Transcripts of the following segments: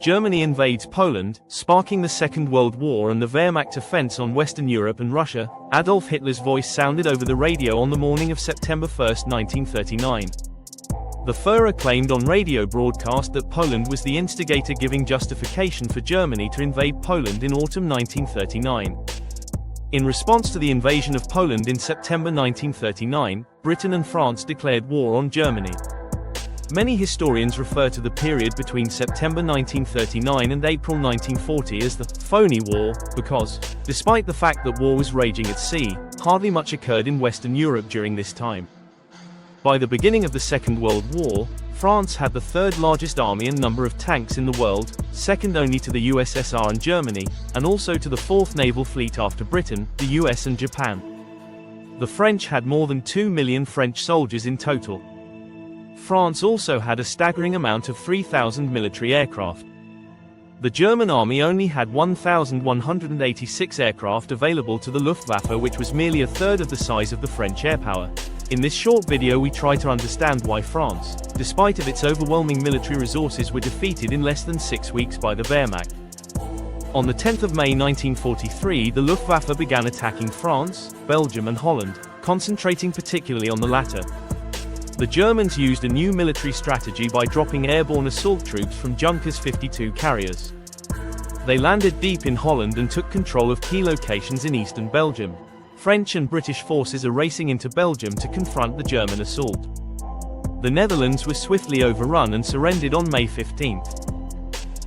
Germany invades Poland, sparking the Second World War and the Wehrmacht offense on Western Europe and Russia. Adolf Hitler's voice sounded over the radio on the morning of September 1, 1939. The Führer claimed on radio broadcast that Poland was the instigator, giving justification for Germany to invade Poland in autumn 1939. In response to the invasion of Poland in September 1939, Britain and France declared war on Germany. Many historians refer to the period between September 1939 and April 1940 as the phony war, because, despite the fact that war was raging at sea, hardly much occurred in Western Europe during this time. By the beginning of the Second World War, France had the third largest army and number of tanks in the world, second only to the USSR and Germany, and also to the fourth naval fleet after Britain, the US and Japan. The French had more than 2 million French soldiers in total. France also had a staggering amount of 3,000 military aircraft. The German army only had 1,186 aircraft available to the Luftwaffe, which was merely a third of the size of the French air power. In this short video we try to understand why France, despite of its overwhelming military resources, were defeated in less than 6 weeks by the Wehrmacht. On the 10th of May 1943, the Luftwaffe began attacking France, Belgium and Holland, concentrating particularly on the latter. The Germans used a new military strategy by dropping airborne assault troops from Junkers 52 carriers. They landed deep in Holland and took control of key locations in eastern Belgium. French and British forces are racing into Belgium to confront the German assault. The Netherlands was swiftly overrun and surrendered on May 15.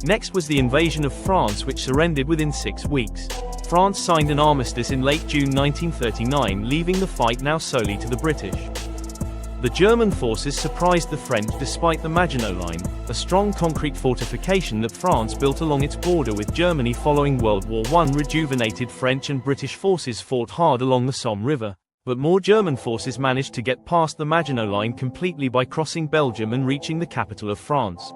Next was the invasion of France, which surrendered within 6 weeks. France signed an armistice in late June 1939, leaving the fight now solely to the British. The German forces surprised the French despite the Maginot Line, a strong concrete fortification that France built along its border with Germany following World War I. Rejuvenated French and British forces fought hard along the Somme River, but more German forces managed to get past the Maginot Line completely by crossing Belgium and reaching the capital of France.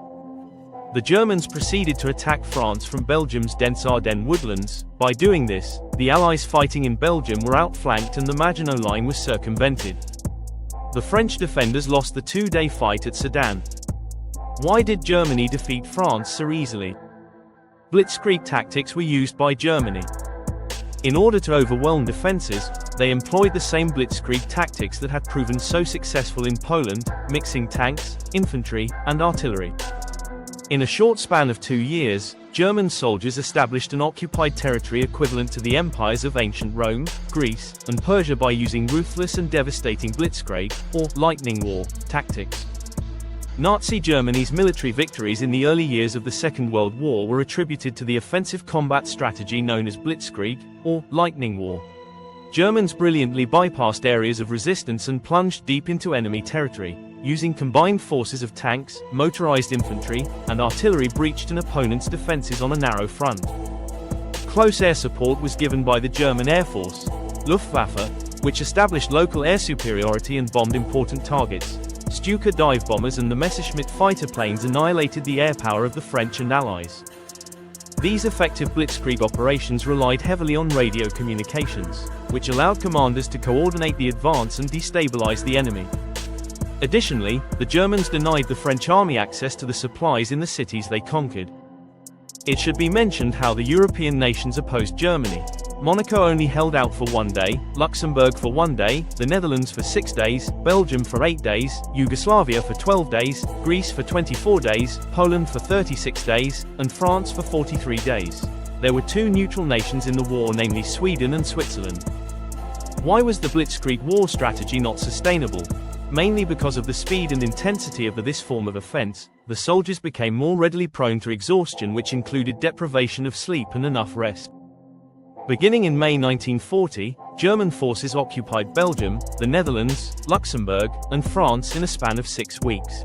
The Germans proceeded to attack France from Belgium's dense Ardennes woodlands. By doing this, the Allies fighting in Belgium were outflanked and the Maginot Line was circumvented. The French defenders lost the 2-day fight at Sedan. Why did Germany defeat France so easily? Blitzkrieg tactics were used by Germany. In order to overwhelm defenses, they employed the same Blitzkrieg tactics that had proven so successful in Poland, mixing tanks, infantry, and artillery. In a short span of 2 years, German soldiers established an occupied territory equivalent to the empires of ancient Rome, Greece, and Persia by using ruthless and devastating Blitzkrieg, or lightning war, tactics. Nazi Germany's military victories in the early years of the Second World War were attributed to the offensive combat strategy known as Blitzkrieg, or lightning war. Germans brilliantly bypassed areas of resistance and plunged deep into enemy territory. Using combined forces of tanks, motorized infantry, and artillery, breached an opponent's defenses on a narrow front. Close air support was given by the German Air Force, Luftwaffe, which established local air superiority and bombed important targets. Stuka dive bombers and the Messerschmitt fighter planes annihilated the air power of the French and Allies. These effective Blitzkrieg operations relied heavily on radio communications, which allowed commanders to coordinate the advance and destabilize the enemy. Additionally, the Germans denied the French army access to the supplies in the cities they conquered. It should be mentioned how the European nations opposed Germany. Monaco only held out for 1 day, Luxembourg for 1 day, the Netherlands for 6 days, Belgium for 8 days, Yugoslavia for 12 days, Greece for 24 days, Poland for 36 days, and France for 43 days. There were 2 neutral nations in the war, namely Sweden and Switzerland. Why was the Blitzkrieg war strategy not sustainable? Mainly because of the speed and intensity of this form of offense, the soldiers became more readily prone to exhaustion, which included deprivation of sleep and enough rest. Beginning in May 1940, German forces occupied Belgium, the Netherlands, Luxembourg, and France in a span of 6 weeks.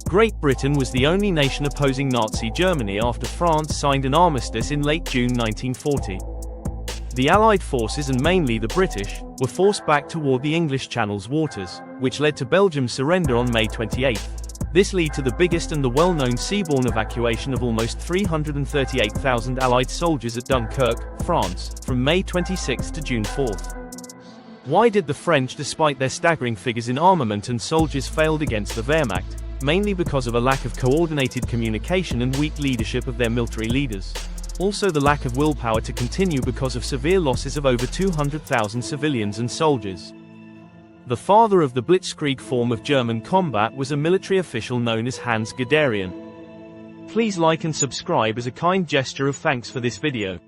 Great Britain was the only nation opposing Nazi Germany after France signed an armistice in late June 1940. The Allied forces, and mainly the British, were forced back toward the English Channel's waters, which led to Belgium's surrender on May 28. This led to the biggest and the well-known seaborne evacuation of almost 338,000 Allied soldiers at Dunkirk, France, from May 26 to June 4. Why did the French, despite their staggering figures in armament and soldiers, failed against the Wehrmacht? mainly because of a lack of coordinated communication and weak leadership of their military leaders. Also the lack of willpower to continue because of severe losses of over 200,000 civilians and soldiers. The father of the Blitzkrieg form of German combat was a military official known as Hans Guderian. Please like and subscribe as a kind gesture of thanks for this video.